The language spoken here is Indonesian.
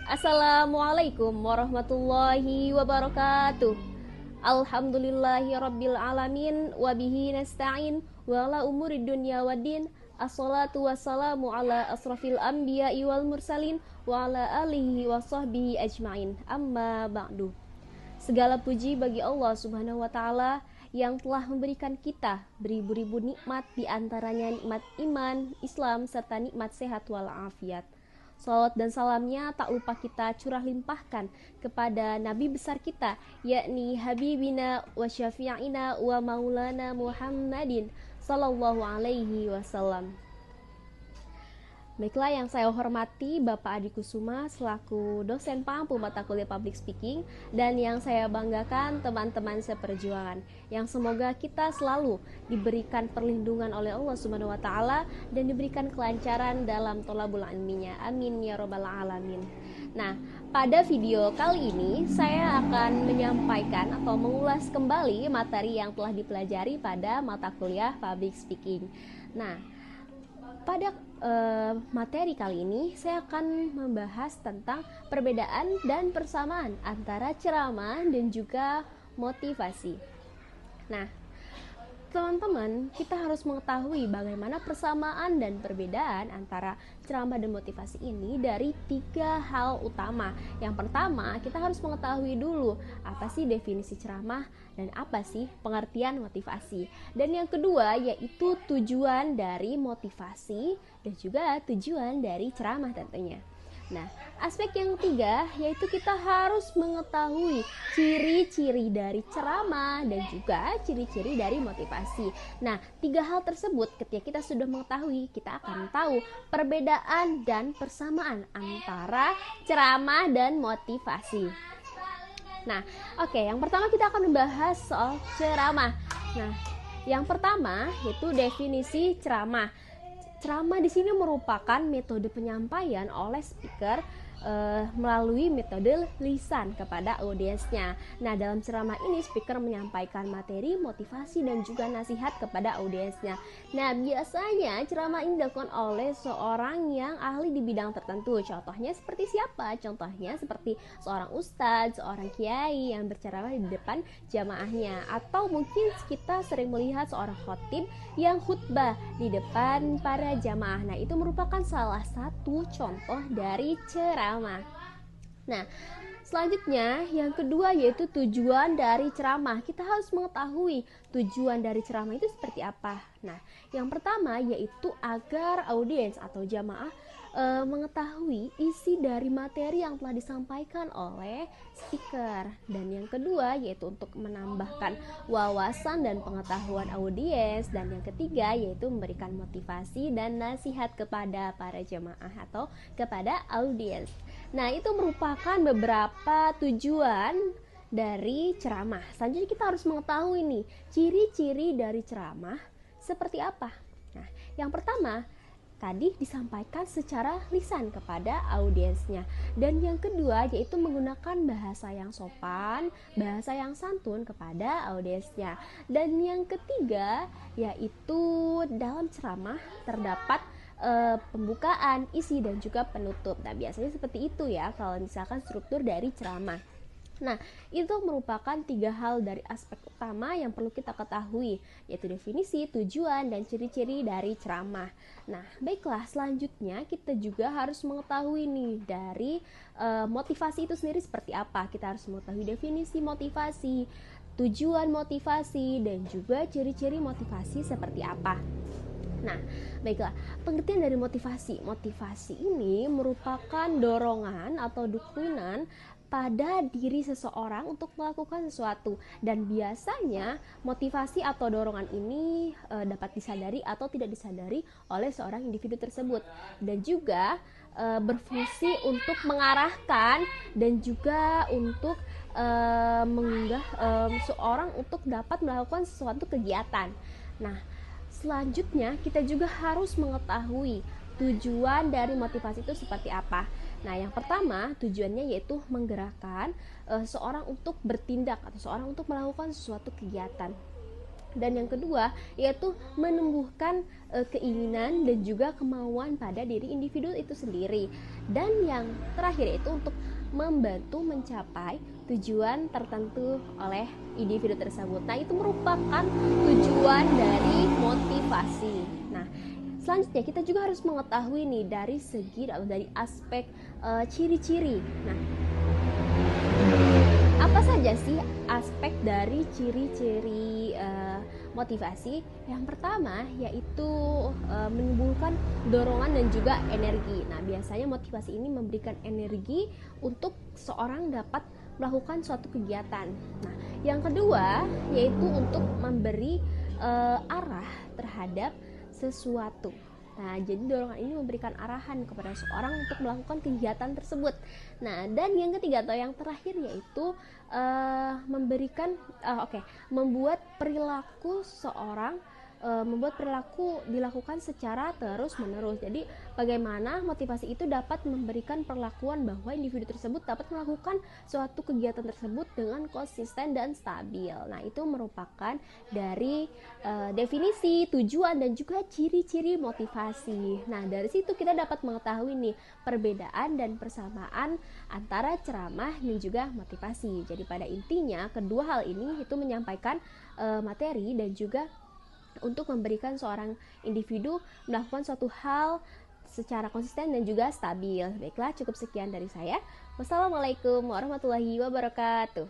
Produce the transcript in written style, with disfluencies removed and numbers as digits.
Assalamualaikum warahmatullahi wabarakatuh. Alhamdulillahi rabbil alamin. Wabihi nasta'in wala umuri dunya waddin. Assalatu wassalamu ala asrafil anbiya'i wal mursalin wa ala alihi wa sahbihi ajmain. Amma ba'du. Segala puji bagi Allah subhanahu wa ta'ala yang telah memberikan kita beribu-ribu nikmat, di antaranya nikmat iman, Islam, serta nikmat sehat walafiat. Salawat dan salamnya tak lupa kita curah limpahkan kepada Nabi besar kita, yakni Habibina wa Syafi'ina wa Maulana Muhammadin Sallallahu alaihi wasallam. Baiklah, yang saya hormati Bapak Adi Kusuma selaku dosen pampu mata kuliah Public Speaking, dan yang saya banggakan teman-teman seperjuangan, yang semoga kita selalu diberikan perlindungan oleh Allah Subhanahu wa taala dan diberikan kelancaran dalam thalabul ilminya. Amin ya robbal alamin. Nah, pada video kali ini saya akan menyampaikan atau mengulas kembali materi yang telah dipelajari pada mata kuliah Public Speaking. Nah, pada materi kali ini saya akan membahas tentang perbedaan dan persamaan antara ceramah dan juga motivasi. Nah, teman-teman, kita harus mengetahui bagaimana persamaan dan perbedaan antara ceramah dan motivasi ini dari 3 hal utama. Yang pertama, kita harus mengetahui dulu apa sih definisi ceramah dan apa sih pengertian motivasi. Dan yang kedua yaitu tujuan dari motivasi dan juga tujuan dari ceramah tentunya. Nah, aspek yang ketiga yaitu kita harus mengetahui ciri-ciri dari ceramah dan juga ciri-ciri dari motivasi. Nah, 3 hal tersebut ketika kita sudah mengetahui, kita akan tahu perbedaan dan persamaan antara ceramah dan motivasi. Nah, oke, yang pertama kita akan membahas soal ceramah. Nah, yang pertama yaitu definisi ceramah. Ceramah di sini merupakan metode penyampaian oleh speaker melalui metode lisan kepada audiensnya. Nah, dalam ceramah ini speaker menyampaikan materi, motivasi, dan juga nasihat kepada audiensnya. Nah, biasanya ceramah ini dilakukan oleh seorang yang ahli di bidang tertentu. Contohnya seperti siapa? Contohnya seperti seorang ustadz, seorang kiai yang berceramah di depan jamaahnya. Atau mungkin kita sering melihat seorang khotib yang khutbah di depan para jamaah. Nah, itu merupakan salah satu contoh dari ceramah. Nah, selanjutnya yang kedua yaitu tujuan dari ceramah. Kita harus mengetahui tujuan dari ceramah itu seperti apa. Nah, yang pertama yaitu agar audiens atau jamaah mengetahui isi dari materi yang telah disampaikan oleh speaker. Dan yang kedua yaitu untuk menambahkan wawasan dan pengetahuan audiens. Dan yang ketiga yaitu memberikan motivasi dan nasihat kepada para jamaah atau kepada audiens. Nah, itu merupakan beberapa tujuan dari ceramah. Selanjutnya kita harus mengetahui nih ciri-ciri dari ceramah seperti apa. Nah, yang pertama tadi disampaikan secara lisan kepada audiensnya. Dan yang kedua yaitu menggunakan bahasa yang sopan, bahasa yang santun kepada audiensnya. Dan yang ketiga yaitu dalam ceramah terdapat pembukaan, isi, dan juga penutup. Nah, biasanya seperti itu ya kalau misalkan struktur dari ceramah. Nah, itu merupakan 3 hal dari aspek utama yang perlu kita ketahui, yaitu definisi, tujuan, dan ciri-ciri dari ceramah. Nah, baiklah, selanjutnya kita juga harus mengetahui nih dari motivasi itu sendiri seperti apa. Kita harus mengetahui definisi motivasi, tujuan motivasi, dan juga ciri-ciri motivasi seperti apa. Nah, baiklah, pengertian dari motivasi. Motivasi ini merupakan dorongan atau dukungan pada diri seseorang untuk melakukan sesuatu. Dan biasanya motivasi atau dorongan ini dapat disadari atau tidak disadari oleh seorang individu tersebut. Dan juga berfungsi untuk mengarahkan dan juga untuk mengunggah seorang untuk dapat melakukan sesuatu kegiatan. Nah, selanjutnya kita juga harus mengetahui tujuan dari motivasi itu seperti apa. Nah, yang pertama tujuannya yaitu menggerakkan seorang untuk bertindak atau seorang untuk melakukan sesuatu kegiatan. Dan yang kedua yaitu menumbuhkan keinginan dan juga kemauan pada diri individu itu sendiri. Dan yang terakhir itu untuk membantu mencapai tujuan tertentu oleh individu tersebut. Nah, itu merupakan tujuan dari motivasi. Nah, selanjutnya kita juga harus mengetahui nih dari segi atau dari aspek ciri-ciri. Nah, apa saja sih aspek dari ciri-ciri motivasi? Yang pertama yaitu menimbulkan dorongan dan juga energi. Nah, biasanya motivasi ini memberikan energi untuk seorang dapat melakukan suatu kegiatan. Nah, yang kedua yaitu untuk memberi arah terhadap sesuatu. Nah, jadi dorongan ini memberikan arahan kepada seorang untuk melakukan kegiatan tersebut. Nah, dan yang ketiga atau yang terakhir yaitu membuat perilaku seorang membuat perilaku dilakukan secara terus-menerus. Jadi, bagaimana motivasi itu dapat memberikan perlakuan bahwa individu tersebut dapat melakukan suatu kegiatan tersebut dengan konsisten dan stabil. Nah, itu merupakan dari definisi, tujuan, dan juga ciri-ciri motivasi. Nah, dari situ kita dapat mengetahui nih perbedaan dan persamaan antara ceramah dan juga motivasi. Jadi, pada intinya, kedua hal ini itu menyampaikan materi dan juga untuk memberikan seorang individu melakukan suatu hal secara konsisten dan juga stabil. Baiklah, cukup sekian dari saya. Wassalamualaikum warahmatullahi wabarakatuh.